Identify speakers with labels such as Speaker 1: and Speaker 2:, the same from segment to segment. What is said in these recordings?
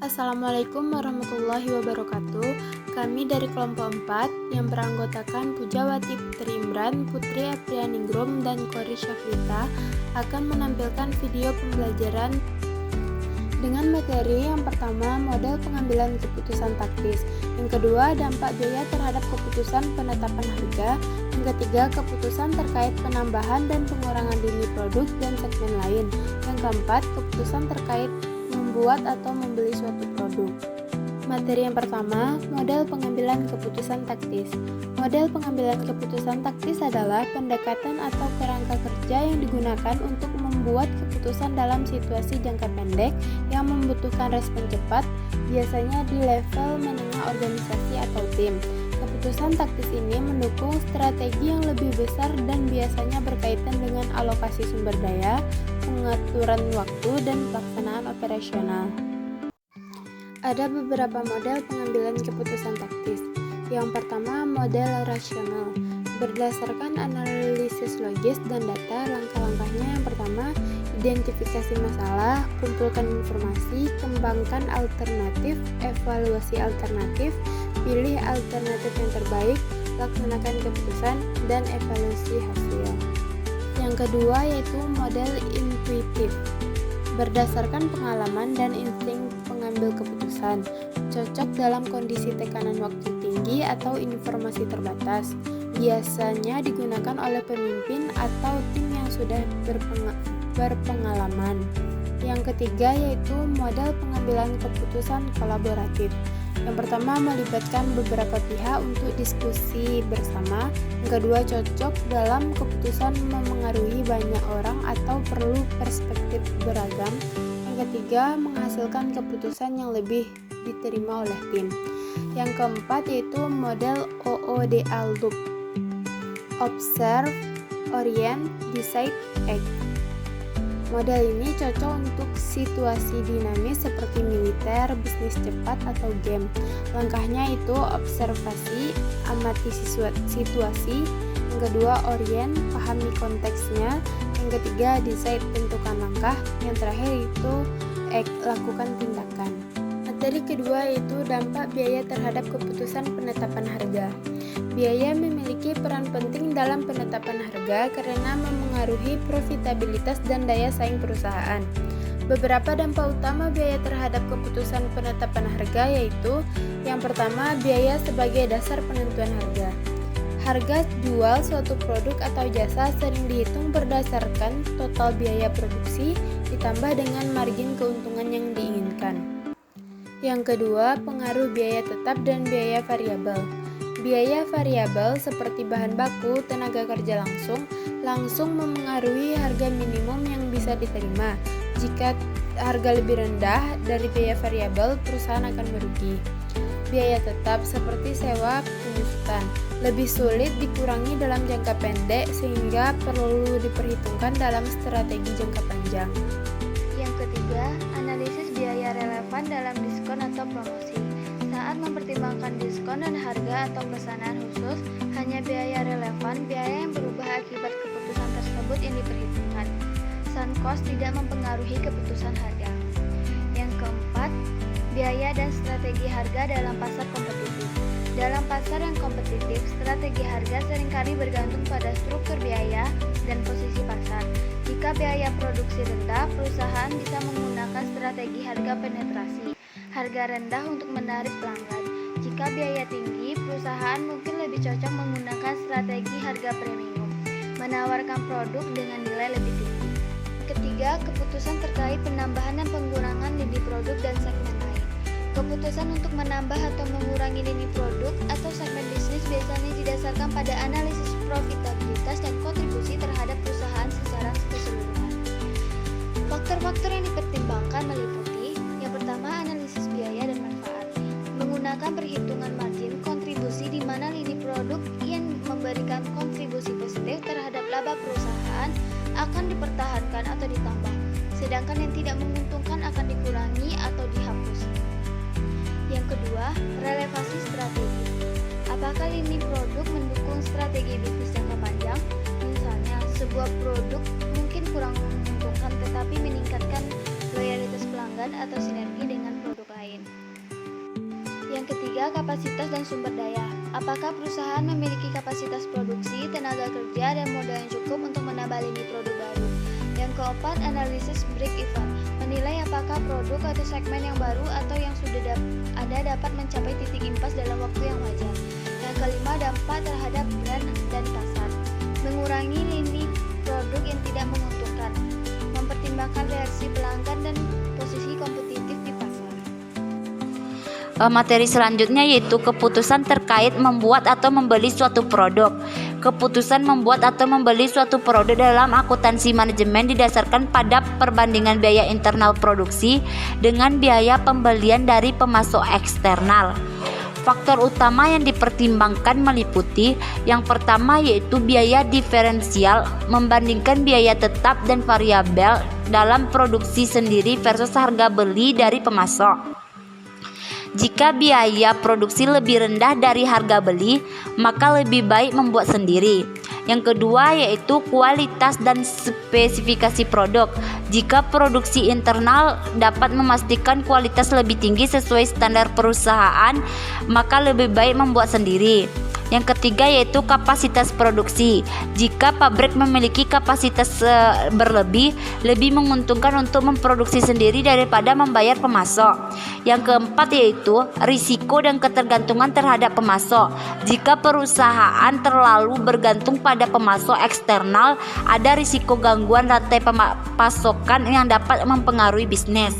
Speaker 1: Assalamualaikum warahmatullahi wabarakatuh. Kami dari kelompok 4 yang beranggotakan Pujawati Putri Imran, Putri Aprianingrum, dan Kori Syafrita akan menampilkan video pembelajaran dengan materi yang pertama, model pengambilan keputusan taktis. Yang kedua, dampak biaya terhadap keputusan penetapan harga. Yang ketiga, keputusan terkait penambahan dan pengurangan lini produk dan segmen lain. Yang keempat, keputusan terkait membuat atau membeli suatu produk. Materi yang pertama, model pengambilan keputusan taktis. Model pengambilan keputusan taktis adalah pendekatan atau kerangka kerja yang digunakan untuk membuat keputusan dalam situasi jangka pendek yang membutuhkan respon cepat, biasanya di level menengah organisasi atau tim. Keputusan taktis ini mendukung strategi yang lebih besar dan biasanya berkaitan dengan alokasi sumber daya, pengaturan waktu, dan pelaksanaan operasional. Ada beberapa model pengambilan keputusan taktis. Yang pertama, model rasional. Berdasarkan analisis logis dan data, langkah-langkahnya yang pertama, identifikasi masalah, kumpulkan informasi, kembangkan alternatif, evaluasi alternatif, pilih alternatif yang terbaik, laksanakan keputusan, dan evaluasi hasil. Yang kedua yaitu model intuitif. Berdasarkan pengalaman dan insting pengambil keputusan, cocok dalam kondisi tekanan waktu tinggi atau informasi terbatas. Biasanya digunakan oleh pemimpin atau tim yang sudah berpengalaman. Yang ketiga yaitu model pengambilan keputusan kolaboratif. Yang pertama, melibatkan beberapa pihak untuk diskusi bersama. Yang kedua, cocok dalam keputusan memengaruhi banyak orang atau perlu perspektif beragam. Yang ketiga, menghasilkan keputusan yang lebih diterima oleh tim. Yang keempat yaitu model OODA Loop. Observe, Orient, Decide, Act. Model ini cocok untuk situasi dinamis seperti militer, bisnis cepat, atau game. Langkahnya itu observasi, amati situasi. Yang kedua, orient, pahami konteksnya. Yang ketiga, decide, tentukan langkah. Yang terakhir itu act, lakukan tindakan. Materi kedua yaitu dampak biaya terhadap keputusan penetapan harga. Biaya memiliki peran penting dalam penetapan harga karena memengaruhi profitabilitas dan daya saing perusahaan. Beberapa dampak utama biaya terhadap keputusan penetapan harga yaitu yang pertama, biaya sebagai dasar penentuan harga. Harga jual suatu produk atau jasa sering dihitung berdasarkan total biaya produksi ditambah dengan margin keuntungan yang diinginkan. Yang kedua, pengaruh biaya tetap dan biaya variabel. Biaya variabel seperti bahan baku, tenaga kerja langsung memengaruhi harga minimum yang bisa diterima. Jika harga lebih rendah dari biaya variabel, perusahaan akan merugi. Biaya tetap seperti sewa pengusutan lebih sulit dikurangi dalam jangka pendek sehingga perlu diperhitungkan dalam strategi jangka panjang.
Speaker 2: Yang ketiga, analisis biaya relevan dalam diskon atau promosi. Saat mempertimbangkan diskon dan harga atau pesanan khusus, hanya biaya relevan, biaya yang berubah akibat keputusan tersebut yang diperhitungkan. Sunk cost tidak mempengaruhi keputusan harga. Yang keempat, biaya dan strategi harga dalam pasar kompetitif. Dalam pasar yang kompetitif, strategi harga seringkali bergantung pada struktur biaya dan posisi pasar. Jika biaya produksi rendah, perusahaan bisa menggunakan strategi harga penetrasi. Harga rendah untuk menarik pelanggan. Jika biaya tinggi, perusahaan mungkin lebih cocok menggunakan strategi harga premium, menawarkan produk dengan nilai lebih tinggi. Ketiga, keputusan terkait penambahan dan pengurangan lini produk dan segmen lain. Keputusan untuk menambah atau mengurangi lini produk atau segmen bisnis biasanya didasarkan pada analisis profitabilitas dan kontribusi terhadap perusahaan secara keseluruhan. Faktor-faktor yang dipertimbangkan meliputi yang pertama, analisis biaya dan manfaat. Menggunakan perhitungan margin kontribusi di mana lini produk yang memberikan kontribusi positif terhadap laba perusahaan akan dipertahankan atau ditambah, sedangkan yang tidak menguntungkan akan dikurangi atau dihapus. Yang kedua, relevansi strategi. Apakah lini produk mendukung strategi bisnis jangka panjang? Misalnya, sebuah produk mungkin kurang menguntungkan tetapi meningkatkan loyalitas pelanggan atau sinergi dengan produk lain. ketiga, kapasitas dan sumber daya. Apakah perusahaan memiliki kapasitas produksi, tenaga kerja, dan modal yang cukup untuk menambah lini produk baru? Yang keempat, analisis break-even. Menilai apakah produk atau segmen yang baru atau yang sudah ada dapat mencapai titik impas dalam waktu yang wajar. Yang kelima, dampak terhadap brand dan pasar. Mengurangi lini produk yang tidak menguntungkan. Mempertimbangkan reaksi pelanggan dan posisi kompetitif di pasar.
Speaker 3: Materi selanjutnya yaitu keputusan terkait membuat atau membeli suatu produk. Keputusan membuat atau membeli suatu produk dalam akuntansi manajemen didasarkan pada perbandingan biaya internal produksi dengan biaya pembelian dari pemasok eksternal. Faktor utama yang dipertimbangkan meliputi yang pertama yaitu biaya diferensial membandingkan biaya tetap dan variabel dalam produksi sendiri versus harga beli dari pemasok. Jika biaya produksi lebih rendah dari harga beli, maka lebih baik membuat sendiri. Yang kedua yaitu kualitas dan spesifikasi produk. Jika produksi internal dapat memastikan kualitas lebih tinggi sesuai standar perusahaan, maka lebih baik membuat sendiri. Yang ketiga yaitu kapasitas produksi. Jika pabrik memiliki kapasitas berlebih, lebih menguntungkan untuk memproduksi sendiri daripada membayar pemasok. Yang keempat yaitu risiko dan ketergantungan terhadap pemasok. Jika perusahaan terlalu bergantung pada pemasok eksternal, ada risiko gangguan rantai pasokan yang dapat mempengaruhi bisnis.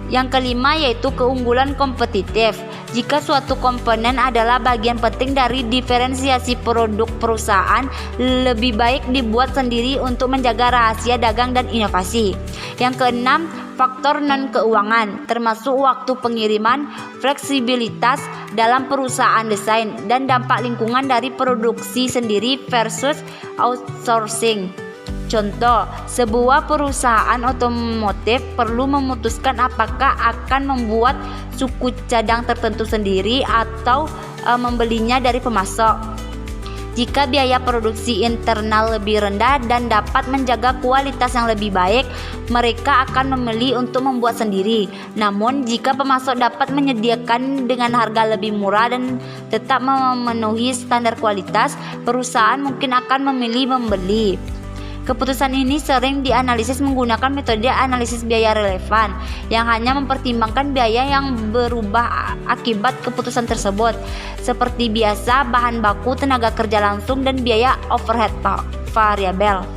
Speaker 3: Yang kelima yaitu keunggulan kompetitif. Jika suatu komponen adalah bagian penting dari diferensiasi produk perusahaan, lebih baik dibuat sendiri untuk menjaga rahasia dagang dan inovasi. Yang keenam, faktor non-keuangan, termasuk waktu pengiriman, fleksibilitas dalam perusahaan desain, dan dampak lingkungan dari produksi sendiri versus outsourcing. Contoh, sebuah perusahaan otomotif perlu memutuskan apakah akan membuat suku cadang tertentu sendiri atau membelinya dari pemasok. Jika biaya produksi internal lebih rendah dan dapat menjaga kualitas yang lebih baik, mereka akan memilih untuk membuat sendiri. Namun, jika pemasok dapat menyediakan dengan harga lebih murah dan tetap memenuhi standar kualitas, perusahaan mungkin akan memilih membeli. Keputusan ini sering dianalisis menggunakan metode analisis biaya relevan yang hanya mempertimbangkan biaya yang berubah akibat keputusan tersebut, seperti biasa bahan baku, tenaga kerja langsung, dan biaya overhead variabel.